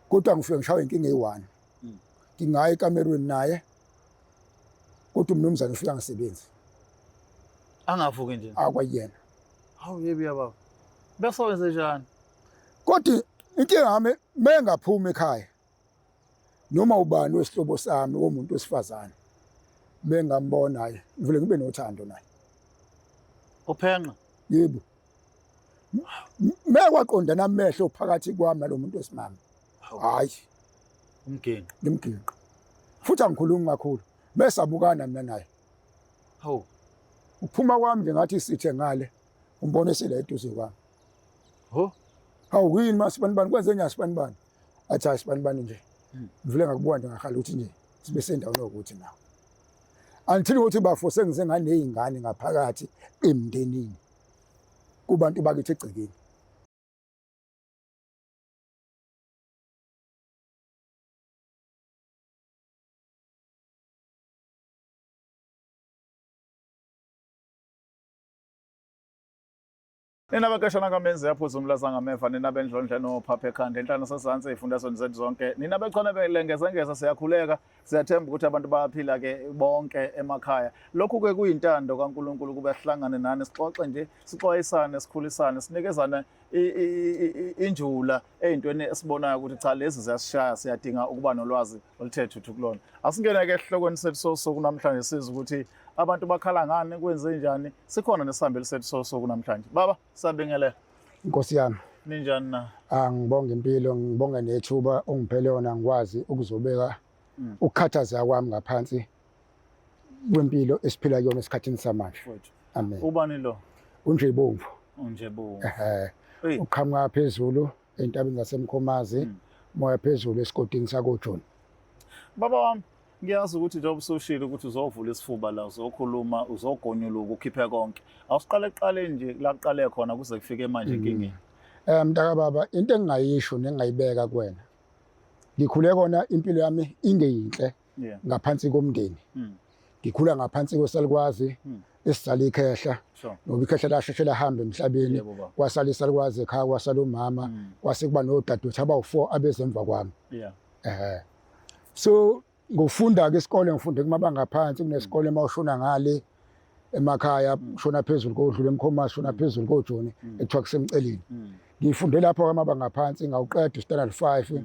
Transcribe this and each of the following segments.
kodwa ngifike ngishawe inkinga eyi-1 ngingaya ekamerweni naye kodwa umnumzane ufika ngasebenzi angavuki nje akwayena. hawu yebi yababa bese wenze njani Kodwa inkinga yami mengaphuma ekhaya noma ubani wesihlobo sami womuntu wesifazane bengambona hayi ngivele ngibe nothando naye. uphenqa Yebo. Mekwaqondana amehlo phakathi kwami nalo muntu wesimama. Hayi umgenqi ngimginqa. Futhi angikhulumi kakhulu. Mesabukana mina naye. hawu Uphuma kwami nje ngathi sithe ngale umbone sele eduze kwami. ho Hawu yini masibanibani kwenze nya sibanibani. Athi asibanibani nje. Ngivule ngakubuka nje ngahala ukuthi nje sibe sendaweni ukuthi nawo. Angithi ukuthi bafo sengize nganezingane ngaphakathi emndenini kubantu bakithi egcekeni. nina bakashana kamenzi yaphuza umlaza ngameva nina bendlondle nophapha ekhanda enhlana sezantsi ezifundazweni zethu zonke nina bechona belengezengeza siyakhuleka siyathemba ukuthi abantu bayaphila ke bonke emakhaya lokhu ke kuyintando kaNkuluNkulu kube sihlangane nani sixoxe nje sixwayisane sikhulisane sinikezana injula ezintweni esibonayo ukuthi cha lezi ziyasishaya siyadinga ukuba nolwazi oluthe thuthu kulona asingene ke esihlokweni sethu sosuku namhlanje sizwe ukuthi abantu bakhala ngani kwenze njani sikhona nesihambeli sethu sosuku namhlanje baba sabingelela Inkosi yami ninjani na ngibonga impilo ngibonga nethuba ongiphele yona ngikwazi ukuzobeka ukukhathaza kwami ngaphansi kwempilo esiphila kuyona esikhathini samanje. Amen. ubani lo Unje Bomvu. unje bo Uqhamuka phezulu entabeni zaseMkhomazi moya phezulu esigodini sakoJohn. baba wami ngiyazi ukuthi njengoba usushilo ukuthi uzovula isifuba la uzokhuluma uzogonyuluka ukhiphe konke awusiqale qale nje la kuqale khona kuze kufike manje inkingeni Mntaka baba into engingayisho nengayibeka kuwena ngikhule kona impilo yami ingeyinhle ngaphansi komndeni ngikhula ngaphansi kwesalikwazi esizala ikhehla ngoba ikhehla lasheshe lahamba emhlabeni kwasala isalikwazi ekhaya kwasala umama kwase kuba nodadewethu abawu4 abezemva kwami. So ngofunda ke isikole ngifunde kumabanga phansi kunesikole mawushona ngale emakhaya ushona phezulu kodlula eMkhomazi ushona phezulu koJoni ekuthiwa kusemceleni. Ngifunde lapho kwamabanga phansi ngawuqeda standard 5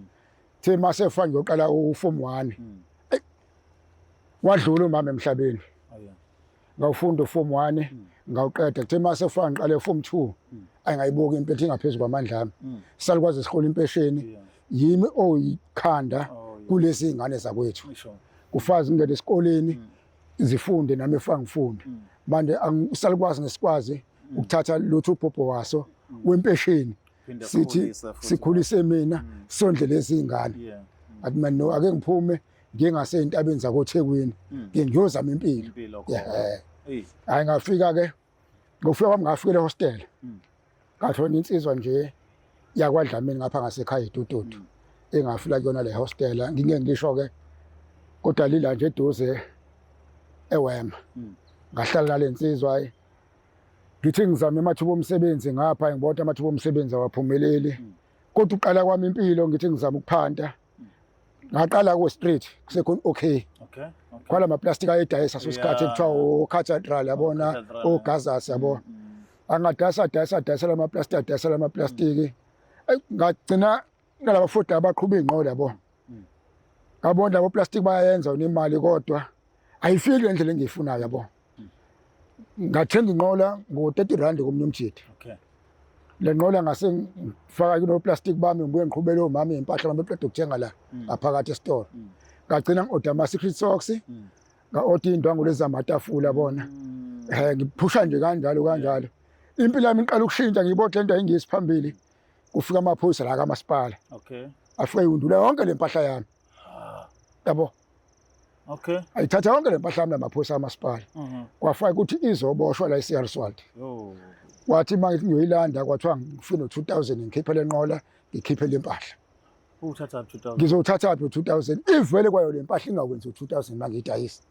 the mase fana ngiyoqala uform 1 wadlula umama emhlabeni ngawufunda uform 1 ngawuqeda the mase fana ngiqale uform 2 ayingayibuki impethu ingaphezulu kwamandla ami salikwazi isikole impesheni yimi oyikhanda kulezi ingane zakwethu kufazi ngene esikoleni zifunde nami efanga ngifunde manje angisalikwazi nesikwazi ukuthatha lutho ubhobho waso wempesheni sithi sikhulise mina sondle lezi ingane athi mina no ake ngiphume ngingase entabeni zakoThekwini ngiyozama impilo hayi ngafika ke ngofika kwami ngafika ehostel ngathola insizwa nje yakwaDlamini ngapha ngasekhaya eDududu engafika kuyona le hostel ngike ngisho ke kodwa lila nje eduze eWema ngahlala nalensizwa ngithi ngizama amathuba omsebenzi ngapha ngibona amathuba omsebenzi awaphumeleli kodwa uqala kwami impilo ngithi ngizama ukuphanda ngaqala ku street kusekhona okay kwala maplastic ayedayisa sosikhathi ekuthiwa oCathedral yabona oGazas yabo angadayisa dayisa la maplastic ngagcina nalabo futhi abaqhuba ingqola yabo ngabona labo plastic bayayenza unemali kodwa ayifiki endlela engiyifunayo yabo ngathenga inqola ngo-30 komunye umjidi le nqola ngase ngifaka kuno plastic bami ngibuye ngiqhubele omama impahla bami beqeda ukuthenga la ngaphakathi esitolo ngagcina ngi-order ama-secret socks nga-order iy'ndwangu lezi zamatafula bona ngiphusha nje kanjalo impilo yami iqala ukushintsha ngiyibona le nto ayingiyisiphambili kufika amaphoyisa la kamasipala afike yundula yonke le mpahla yami yabo ayithatha yonke le mpahla yami lamaphoyisa kamasipala kwafika ukuthi izoboshwa la eSiyabuswalde wathi manje ngiyoyilanda kwathiwa ngifike no-2000 ngikhiphe le nqola ngikhiphe le mpahla ngizothatha 2000 ivele kwayo le mpahla ingakwenzi 2000 mangiyidayisa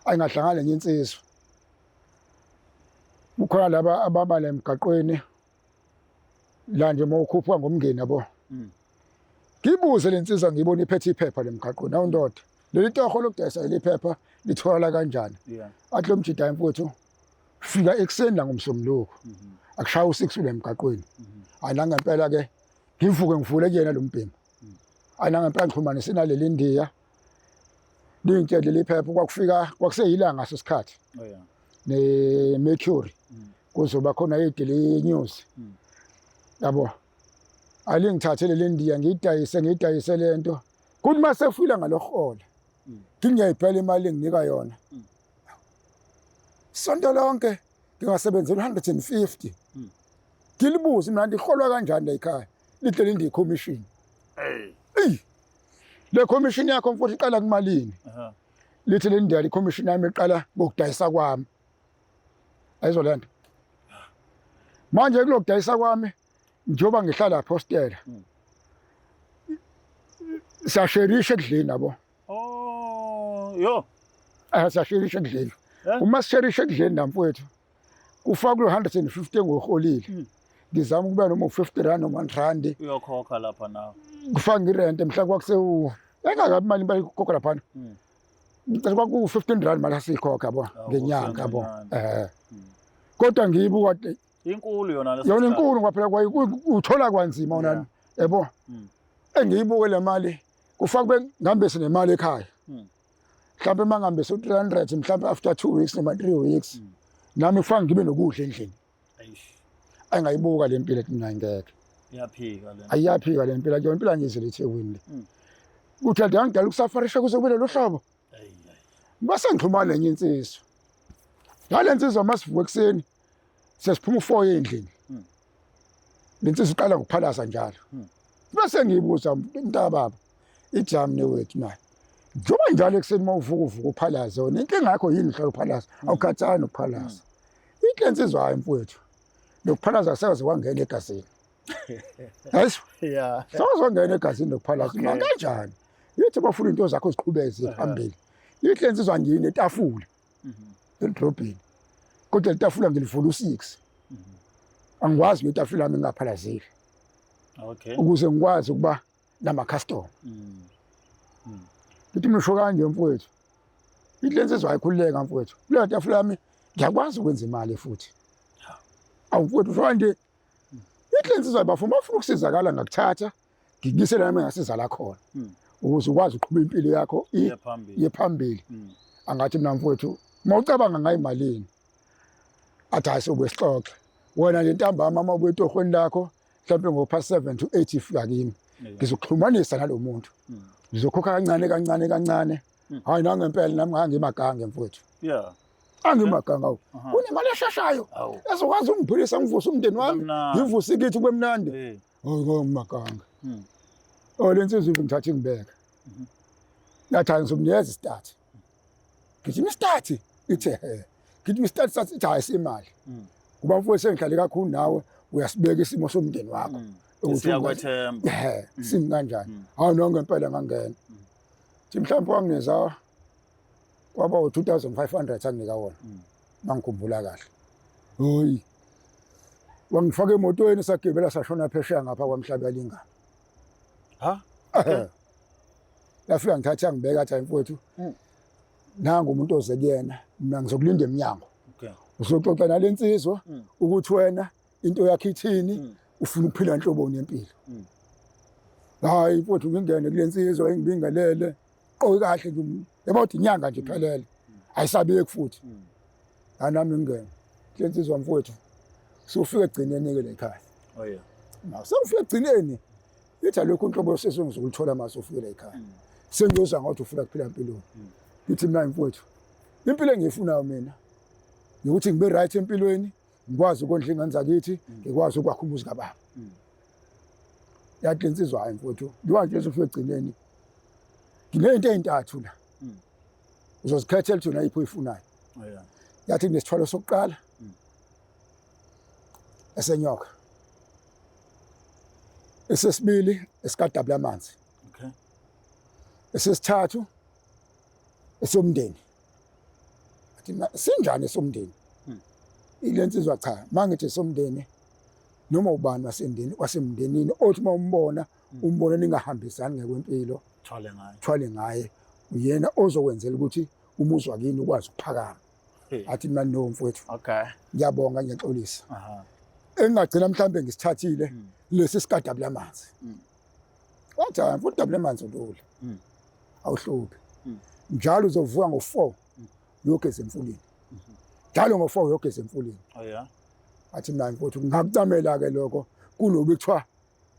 ayingahlangana nenye insizwa kukhona laba ababa la emgaqweni la nje mawukhupha ngomngeni yabo ngibuze lensizwa ngibona iphethe iphepha lemgaqweni awundoda leli toho lokudayisa iphepha litholakala kanjani athi lo mjida mfowethu fika ekseni la ngomsombuluko akushaya u6 lemgaqweni ayinanga impela ke ngivuke ngivule kuyena lo mbhemu ayinanga impela ngixhumana sinaleli India lintshele liphepha kwakuseyilanga sesikhathi ne Mercury kuzoba khona iDaily News yabo alingithathele le India ngiyidayise lento kuthi mase fika ngalohola ngingiyayibhela imali enginika yona sonto lonke ngingasebenzela 150 ngilibuza mina ndiholwa kanjani la ekhaya lihlele ndi commission le commission yakho mfowethu iqala kumalini lithi le India le commission yami iqala ngokudayisa kwami ayizolento manje kulokudayisa kwami njoba ngihlala hostela sasherisha ekudleni nabo yo sasherisha ekudleni uma sisherisha ekudleni namfowethu ufaka lo 150 ngoholile ngizama ukuba noma u50 noma 1 rand uyokhokha lapha nawe kufaka irent mhla kwakuse engakabi imali bayikhokha lapha ngicela kwaku 15 rand mali asikhokha yabo ngenyanga yabo kodwa ngiyibuka inkulu yona inkulu kwaphela uthola kwanzima unani yebo engiyibuke le mali kufaka ngihambise nemali ekhaya mhlawumbe mangihambise u300 mhlawumbe after 2 weeks noma 3 weeks nami kufanga ngibe nokudla endlini angayibuka le mpilo ethi mina ngeke iyaphika le ayaphika le mpilo yona impilo ngizele eThekwini uthi ade angidala ukusafarisha kuze kube lo hlobo base ngixhumana nenye insizwa ngale nsizwa masivuka ekseni sesiphuma u4 endlini lensizwa iqala ngokuphalaza njalo bese ngiyibuza umntaba baba ijamne wethu naye njoba njalo ekseni mawuvuka uphalaza wona inkinga yakho yini hlala uphalaza awukhathani ukuphalaza ihlensizwa hayi mfowethu lokuphalaza sekuze kwangena egazini yes sekuze kwangena egazini lokuphalaza kanjani yithi bafuna into zakho ziqhubeze phambili ihlensizwa ngiyini etafula edrobheni kodwa letafula ngilivula u6 angikwazi ngetafula yami ngingaphalazile ukuze ngikwazi ukuba nama customer Lithi misho kanje mfowethu. Ihlensizwa ayikhululeka mfowethu. Kuleyo tafula yami ngiyakwazi ukwenza imali futhi. Awu mfowethu usho nje ihlensizwa bafuna ukusizakala ngakuthatha ngikubisela nami ngasiza la khona. Ukuze ukwazi uqhubeka impilo yakho iye phambili. Angathi mina mfowethu mawucabanga ngayi imalini. Athi ayisokwesixoxe. Wena le ntambama uma ubuye etohweni lakho mhlawumbe ngo7 to 8 ifika kimi. Ngizokuxhumanisa nalomuntu. Ngizokhokha kancane. Hayi nangempela nami ngangimagange mfowethu. Yeah. Angimaganga. Kunemali eshashayo. Ezokwazi ungiphilisa ngivuse umndeni wami. Ngivuse ikithi kwemnandi. Hayi ngomaganga. Lensizwe ngithatha ngibeka. Nathi ngizomnikeza istart. Ngithi istart ithe ngithi istart sathi hayi semali. Kuba mfowethu sengihlale kakhulu nawe uyasibeka isimo somndeni wakho. Siyakwethemba. Simi kanjani? Hayi nongempela ngangena. Thi mhlawumbe wangineza kwaba u2500 anginika wona. Mangikhumbula kahle. Hoyi. Wangifaka emotweni sagibela sashona phesheya ngapha kwamhlaba yalingana. Ha? Yafika ngithatha ngibeka athi mfowethu. Nanga umuntu oze kuyena mina ngizokulinda eminyango. Okay. Uzoxoxa nalensizwa ukuthi wena into yakhe ithini ufuna ukuphila inhlobo nempilo. Hayi mfowethu ngingene kulensizwa engibingelele qoyi kahle nje yabona inyanga nje phelele ayisabeki futhi. Nami ngingene lensizwa mfowethu sufika egcineni ke lekhaya. Oh yeah. Naw sewufika egcineni ithi lokho inhlobo yesizwe ngizokulithola mase ufike la ekhaya. Sengiyozwa ngathi ufuna ukuphila impilo. Ngithi mina mfowethu impilo engiyifunayo mina ukuthi ngibe right empilweni ngikwazi ukondla ingane zakithi ngikwazi ukwakha umuzi kababa. Yathi insizwa hayi mfowethu ngiwathi ufike egcineni nginento ezintathu la uzozikhethela ukuthi unayiphi oyifunayo. Oh yeah. Yathi kunesithwalo sokuqala esenyoka esesibili esikadabula amanzi. Okay. Esesithathu esomndeni. Athi sinjani esomndeni? Ilensizwa cha mangithi esomndeni noma ubani wasemndenini othi mawumbona umbona ningahambisani ngekwempilo thwale ngaye uyena ozokwenzela ukuthi umuzwa kini ukwazi ukuphakama. Athi mina no mfowethu. Okay. Ngiyabonga ngiyaxolisa. Engagcina mhlambe ngisithathile lesi sikadabula amanzi. Wathi mfowethu dabula amanzi udula. Awuhluphi. Njalo uzovuka ngo4 uyogeza emfuleni. Njalo ngo4 uyogeza emfuleni. Oh yeah. Athi mina mfowethu ngakucamela ke lokho kunobe kuthiwa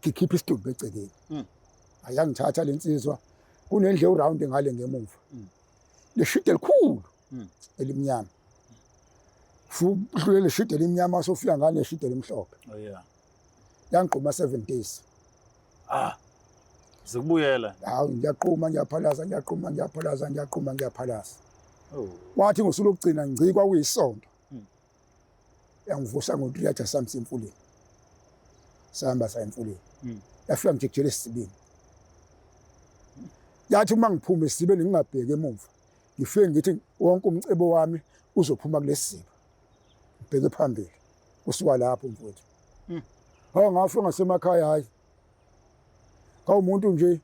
ngikhipha isidumbu egcekeni. Ayangithatha lensizwa kunendle uround ngale ngemuva. Leshide elikhulu elimnyama. Fudlule leshide elimnyama sofika ngale leshide elimhlophe. Oh yeah. Yangquma 7 days. Zikubuyela. Hawu ngiyaphalaza ngiyaphalaza. Oh. Wathi ngosuku lokugcina ngci kwakuyisonto. Yangivusa ngo3 sami semfuleni. Sahamba sa emfuleni. Yafika ngijekjele esibini. Yathi uma ngiphuma esibeni ngingabheki emuva. Ngifike ngithi wonke umcebo wami uzophuma kulesiziba. Ngibheke phambili. Usuka lapho mfowethu. Hawu ngafika ngasemakhaya hayi. Kawumuntu nje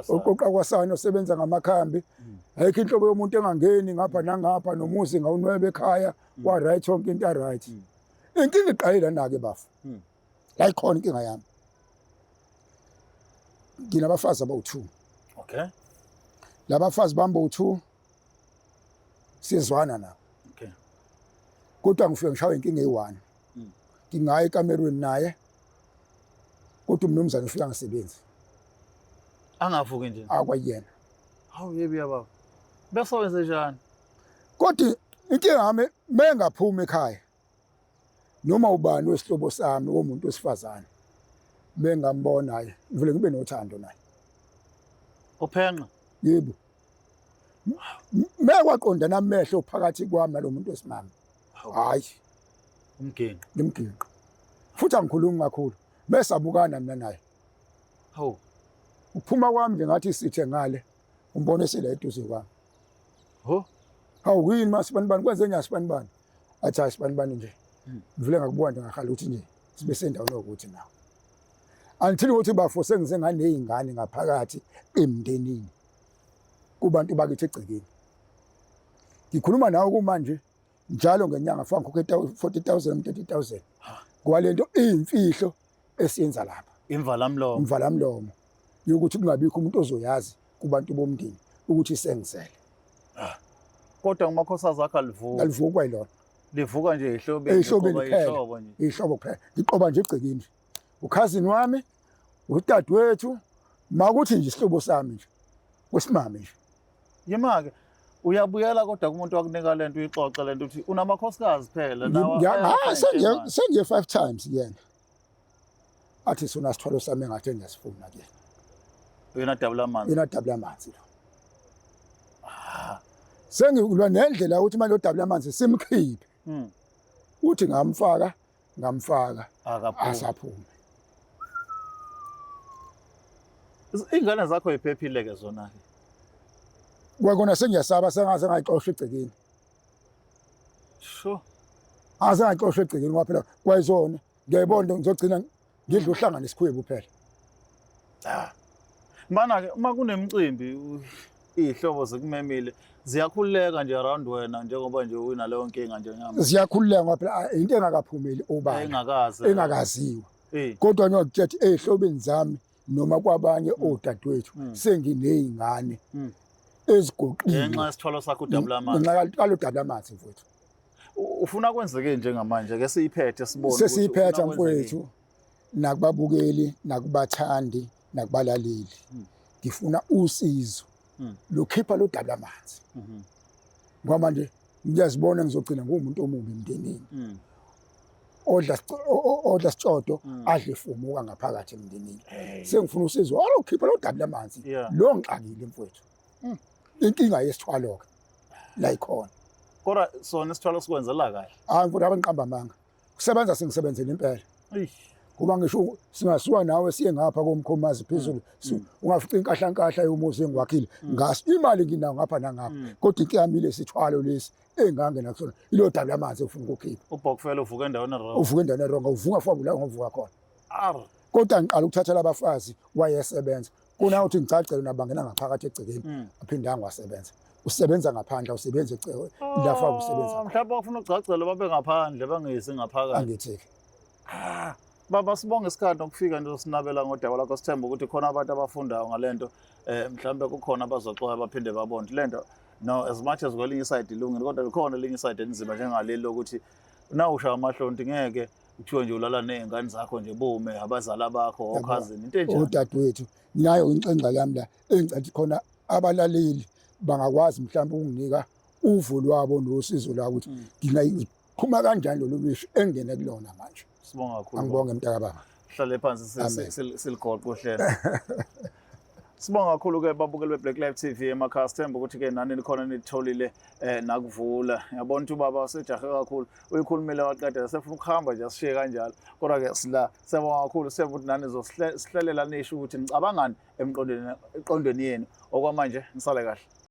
oqoqa kwasana osebenza ngamakhambi. Ayikho inhlobo yomuntu engangeni ngapha nangapha nomuzi ngawunwebe ekhaya kwa right yonke into right. Inkinga iqayela nake bafu. La ikhona inkinga yami. Nginabafazi abawu2. Okay. Labafazi bamba u2 sizwana nabo. Okay. Kodwa ngifike ngishawa inkinga eyi1. Ngingaya ekamerweni naye. Kodwa umnumzane ufika ngisebenzi. Angavuki nje. Akwayena. Hawu yebi yababa. Bese wenze njani? Kodwa inkinga yami mengaphuma ekhaya. Noma ubani wesihlobo sami womuntu wesifazane. Mengambona naye, ngivule ngibe nothando naye. Uphenqa? Yebo. Mekwaqondana amehlo phakathi kwami nalomuntu wesimama. Hayi. Umginqo. Ngimginqo. Futhi angikhulumi kakhulu. Besabukana mina naye. Hawu. Uphuma kwami nje ngathi sithe ngale umbone sela eduze kwami. Ho? Hawu yini masibanibani kwenze njani sibanibani? Athi asibanibani nje. Ngivule ngakubona ngakhala ukuthi nje sibe sendaweni ukuthi nawo. Angithi ukuthi bafo sengize nganezingane ngaphakathi emndenini kubantu bakithi egcekeni. Ngikhuluma nawe kumanje njalo ngenyanga faka ngikhokhe 40,000 30,000 kwalento iyimfihlo esiyenza lapha. Imvalamlomo yokuthi kungabikho umuntu ozoyazi kubantu bomndeni ukuthi sengisele. Kodwa ngumakhosazi akho alivuka. Alivukwa yilona. Livuka nje ehlobeni ihlobo nje. Ihlobo phela. Ngiqoba nje egcekeni. Ukhazini wami, udadewethu, makuthi nje isihlobo sami nje. Wesimame nje. Yimake uyabuyela kodwa kumuntu wakunika lento uyixoxe lento uthi unamakhosikazi phela nawe. Sengiye 5 times yena. Athi sona sithwalo sami engathi ngiyasifuna ke. Uyena dabula amanzi. Yena dabula amanzi lo. Sengilwa nendlela ukuthi manje odabula amanzi simkhiphe. Uthi ngamfaka asaphume. Ingane zakho iphephile ke zona ke. Kwakona sengiyasaba sengaze ngayixoshwa egcekeni. Sho. Ngayixoshwa egcekeni kwaphela kwayizona ngiyayibona ngizogcina ngidla uhlanga nesikhwebu phela. Mana ke uma kunemicimbi ihlobo zikumemile ziyakhululeka nje around wena njengoba nje unaleyo nkinga nje nyama. Ziyakhululeka ngaphela into engakaphumeli obani. Engakaziwa. Kodwa ngiyokuthi ehlobeni zami noma kwabanye odadewethu senginezingane ezigoqile. Ngenxa yesithwalo sakho udabula amanzi. Ngenxa kalodabula amanzi mfowethu. Ufuna kwenzeke njengamanje ke siyiphethe sibone ukuthi sesiyiphethe mfowethu nakubabukeli nakubathandi nakubalaleli. Ngifuna usizo lokhipha lodabula amanzi. Ngoba manje ngiyazibona ngizogcina ngumuntu omubi emndenini. Odla sitshodo adle fumuka ngaphakathi emndenini. Sengifuna usizo alokhipha lodabula amanzi. Lo ngixakile mfowethu. Inkinga yesithwalo ke la ikhona. Kodwa sona isithwalo sikwenzela kahle. Hayi mfowethu abangiqamba amanga. Kusebenza sengisebenzela impela. kuba ngisho singasuka nawe siye ngapha komkhomazi phezulu ungafica inkahlankahla yomuzi engwakhile ngaso imali nginawo ngapha nangapha kodwa inkiyamile sithwalo lesi engangena kusona ilo dabi lamanzi ufuna ukukhipha uBokfela uvuka endaweni wrong uvuka endaweni eronga uvuka futhi la ngovuka khona kodwa ngiqala ukuthathela abafazi wayesebenza kunawuthi ngicacele nabangena ngaphakathi egcekeni aphindanga wasebenza usebenza ngaphandle usebenza ecewe lafa usebenza mhlawumbe ufuna ukucacela babe ngaphandle bangezi ngaphakathi angithi baba sibonge isikhathi okufika nje sinabela ngodaba lakho sithemba ukuthi khona abantu abafundayo ngalento mhlawumbe kukhona abazoxoxa baphinde babone lento no as much as kwelinye iside ilungile kodwa likhona elinye iside enzima njengaleli lokuthi nawusha amahlonti ngeke kuthiwe nje ulala nezingane zakho nje bume abazali bakho okhazini into enjani odadewethu nayo incenga yami la engicathi khona abalaleli bangakwazi mhlawumbe ukunginika uvo lwabo nosizo lwabo ukuthi ngingayiphuma kanjani lo lubisho engene kulona manje sibonga kakhulu angibonge mntaka baba hlale phansi siligoqo uhlelo sibonga kakhulu ke babukeli beBlack Live TV emakhaya sithemba ukuthi ke nani nikhona nitholile nakuvula yabona ukuthi ubaba usejahe kakhulu uyikhulumile waqeda sefuna ukuhamba nje asishiye kanjalo kodwa ke sila sibonga kakhulu sithemba ukuthi nani sizosihlelela nisho ukuthi nicabangani eqondweni yenu okwamanje nisale kahle